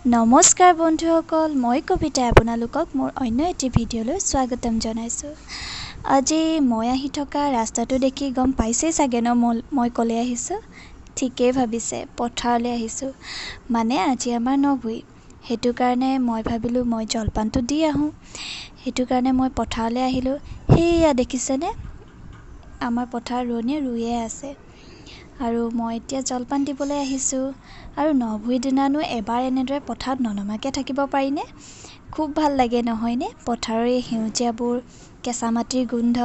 নমস্কাৰ বন্ধুসকল, মই কবিতাই আপোনালোকক মোৰ অন্য এটি ভিডিঅ'লৈ স্বাগতম জনাইছোঁ। আজি মই আহি থকা ৰাস্তাটো দেখি গম পাইছেই চাগে ন মই ক'লে আহিছোঁ। ঠিকেই ভাবিছে, পথাৰলৈ আহিছোঁ। মানে আজি আমাৰ নভুই, সেইটো কাৰণে মই ভাবিলোঁ মই জলপানটো দি আহোঁ। সেইটো কাৰণে মই পথাৰলৈ আহিলোঁ। সেয়া দেখিছেনে, আমাৰ পথাৰ ৰোৱনীয়ে ৰুয়ে আছে আৰু মই এতিয়া জলপান দিবলৈ আহিছোঁ। আৰু নভুই দিনানো এবাৰ এনেদৰে পথাৰত ননমাকৈ থাকিব পাৰিনে? খুব ভাল লাগে নহয়নে? পথাৰৰ এই সেউজীয়াবোৰ, কেঁচা মাটিৰ গোন্ধ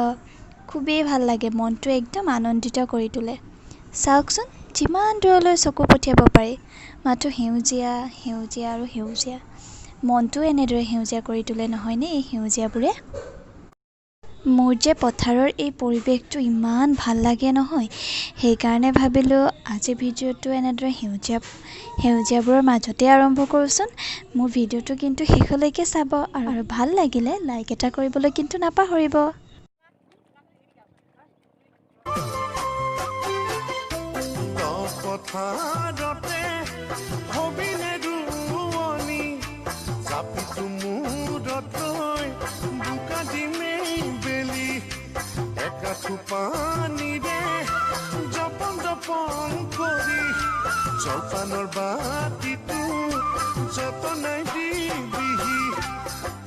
খুবেই ভাল লাগে, মনটো একদম আনন্দিত কৰি তোলে। চাওকচোন, যিমান দূৰলৈ চকু পঠিয়াব পাৰি, মাথো সেউজীয়া সেউজীয়া আৰু সেউজীয়া। মনটো এনেদৰে সেউজীয়া কৰি তোলে নহয়নে এই সেউজীয়াবোৰে? মোৰ যে পথাৰৰ এই পৰিৱেশটো ইমান ভাল লাগে নহয়, সেইকাৰণে ভাবিলোঁ আজি ভিডিঅ'টো এনেদৰে সেউজীয়াবোৰৰ মাজতে আৰম্ভ কৰোঁচোন। মোৰ ভিডিঅ'টো কিন্তু শেষলৈকে চাব আৰু ভাল লাগিলে লাইক এটা কৰিবলৈ কিন্তু নাপাহৰিব। জলপানৰ বাতিটো যতনাই দিবিহি,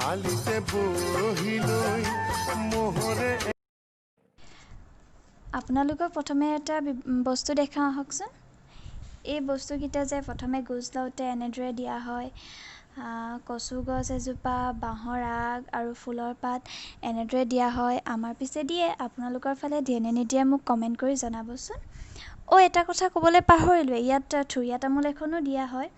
আলিতে বহি লৈ মোহৰে। আপোনালোকক প্ৰথমে এটা বস্তু দেখাওঁ আহকচোন। এই বস্তুকেইটা যে প্ৰথমে গোজ লওঁতে এনেদৰে দিয়া হয়। কচু গছ এজোপা, বাঁহৰ আগ আৰু ফুলৰ পাত এনেদৰে দিয়া হয়। আমাৰ পিছে দিয়ে, আপোনালোকৰ ফালে দিয়ে নে নিদিয়ে মোক কমেণ্ট কৰি জনাবচোন। এটা কথা ক'বলৈ পাহৰিলোঁ, ইয়াত থুৰীয়া তামোল এখনো দিয়া হয়।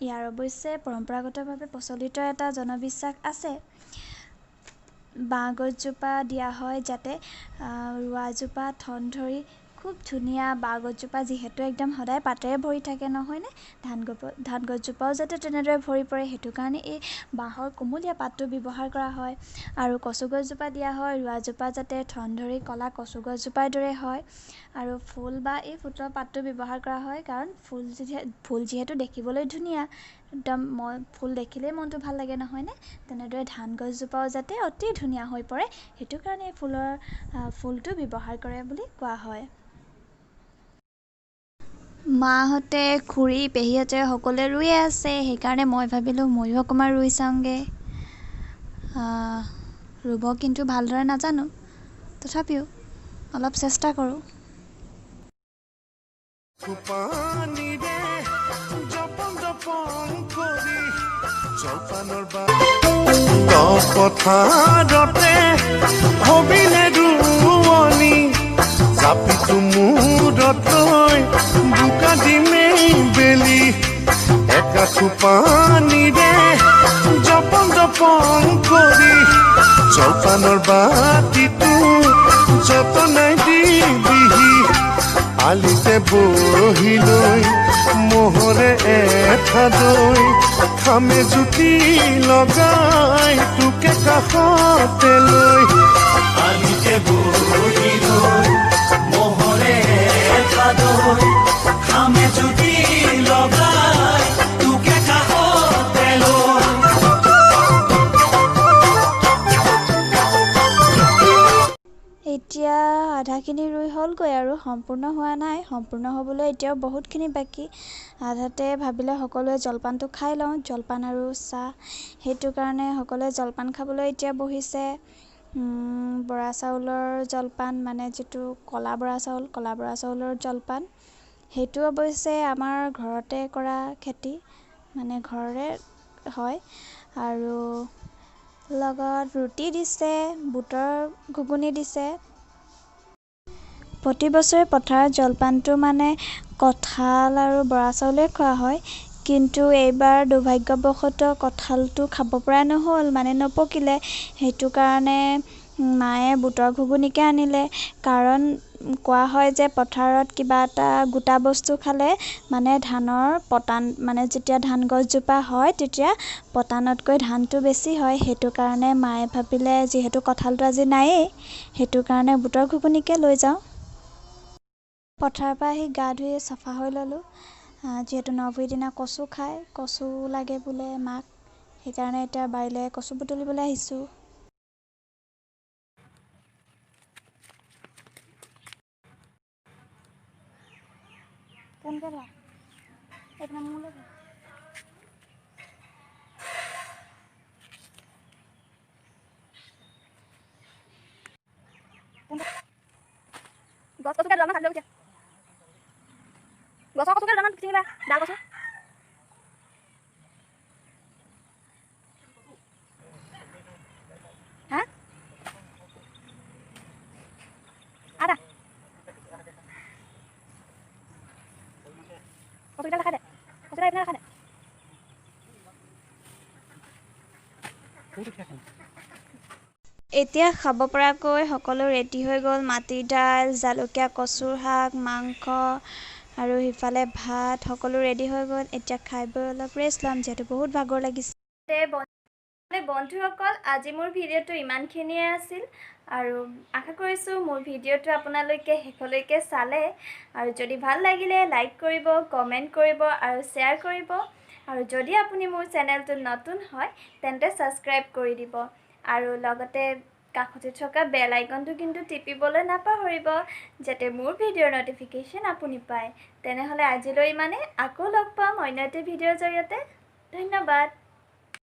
ইয়াৰ অৱশ্যে পৰম্পৰাগতভাৱে প্ৰচলিত এটা জনবিশ্বাস আছে। বাঁহ গছজোপা দিয়া হয় যাতে ৰোৱাজোপা ঠন ধৰি খুব ধুনীয়া। বাঁহ গছজোপা যিহেতু একদম সদায় পাতেৰে ভৰি থাকে নহয়নে, ধান গছজোপাও যাতে তেনেদৰে ভৰি পৰে, সেইটো কাৰণে এই বাঁহৰ কোমলীয়া পাতটো ব্যৱহাৰ কৰা হয়। আৰু কচু গছজোপা দিয়া হয়, ৰোৱাজোপা যাতে ঠন ধৰি ক'লা কচু গছজোপাৰ দৰে হয়। আৰু ফুল বা এই ফুলৰ পাতটো ব্যৱহাৰ কৰা হয়, কাৰণ ফুল যিহেতু দেখিবলৈ ধুনীয়া, একদম ফুল দেখিলেই মনটো ভাল লাগে নহয়নে, তেনেদৰে ধান গছজোপাও যাতে অতি ধুনীয়া হৈ পৰে, সেইটো কাৰণে ফুলটো ব্যৱহাৰ কৰে বুলি কোৱা হয়। মাহঁতে, খুৰী, পেহীহঁতে সকলোৱে ৰুয়ে আছে, সেইকাৰণে মই ভাবিলোঁ ময়ো অকণমান ৰুই চাওঁগৈ। ৰুব কিন্তু ভালদৰে নাজানো, তথাপিও অলপ চেষ্টা কৰোঁ। জলপানৰ পথাৰতে হবিলে ৰোৱনী, জাপিটো মূৰত লৈ বোকা দিমেই বেলি, একাঠু পানীৰে জপন কৰি জলপানৰ বাতিটো যতনাই দিবিহি, আলিতে বহি লৈ মোহৰে এঠা দৈ, খামে জুতি লগাই তোকে কাষতে লৈ, আলিতে বহি লৈ মোহৰে এঠা দৈ, খামে জুতি লগাই তোকে কাষতে লৈ। এতিয়া আধাখিনি ৰুই হ'লগৈ আৰু সম্পূৰ্ণ হোৱা নাই। সম্পূৰ্ণ হ'বলৈ এতিয়াও বহুতখিনি বাকী। আধাতে ভাবিলে সকলোৱে জলপানটো খাই লওঁ, জলপান আৰু চাহ, সেইটো কাৰণে সকলোৱে জলপান খাবলৈ এতিয়া বহিছে। বৰা চাউলৰ জলপান, মানে যিটো ক'লা বৰা চাউলৰ জলপান, সেইটো অৱশ্যে আমাৰ ঘৰতে কৰা খেতি, মানে ঘৰৰে হয়। আৰু লগত ৰুটি দিছে, বুটৰ ঘুগুনি দিছে। প্ৰতি বছৰে পথাৰত জলপানটো মানে কঁঠাল আৰু বৰা চাউলে খোৱা হয়, কিন্তু এইবাৰ দুৰ্ভাগ্যবশতঃ কঁঠালটো খাব পৰা নহ'ল, মানে নপকিলে। সেইটো কাৰণে মায়ে বুটৰ ঘুগুনিকে আনিলে, কাৰণ কোৱা হয় যে পথাৰত কিবা এটা গোটা বস্তু খালে মানে ধানৰ পতান, মানে যেতিয়া ধান গছজোপা হয় তেতিয়া পতানতকৈ ধানটো বেছি হয়। সেইটো কাৰণে মায়ে ভাবিলে যিহেতু কঁঠালটো আজি নায়েই, সেইটো কাৰণে বুটৰ ঘুগুনিকে লৈ যাওঁ। পথাৰৰ পৰা আহি গা ধুই চাফা হৈ ল'লোঁ। যিহেতু নৱমীৰ দিনা কচু খায়, কচু লাগে বোলে মাক, সেইকাৰণে এতিয়া বাৰীলৈ কচু বুটলিবলৈ আহিছোঁ। গছ কচুকে দুডালমান কাটি লৈ গৈছে। গছৰ কচুকে দুডালমান ছিঙিবা, ডাল কচু। হা? আদা। কচুকেইডাল দেখাই দে। কচুকেইডাল এইপিনে দেখাই দে। এতিয়া খাব পৰাকৈ সকলো ৰেডি হৈ গ'ল। মাটিৰ দাইল, জালুকীয়া কচুৰ শাক, মাংস আৰু সিফালে ভাত, সকলো ৰেডি হৈ গ'ল। এতিয়া খাই বৈ অলপ ৰেষ্ট ল'ম, যিহেতু বহুত ভাগৰ লাগিছে। বন্ধুসকল, আজি মোৰ ভিডিঅ'টো ইমানখিনিয়ে আছিল আৰু আশা কৰিছোঁ মোৰ ভিডিঅ'টো আপোনালোকে শেষলৈকে চালে আৰু যদি ভাল লাগিলে লাইক কৰিব, কমেণ্ট কৰিব আৰু শ্বেয়াৰ কৰিব আৰু যদি আপুনি মোৰ চেনেলটোত নতুন হয় তেন্তে ছাবস্ক্ৰাইব কৰি দিব আৰু লগতে কাষতে থকা বেল আইকনটো কিন্তু টিপিবলৈ নাপাহৰিব, যাতে মোৰ ভিডিঅ'ৰ নটিফিকেশ্যন আপুনি পায়। তেনেহ'লে আজিলৈ ইমানে, আকৌ লগ পাম অন্য এটা ভিডিঅ'ৰ জৰিয়তে। ধন্যবাদ।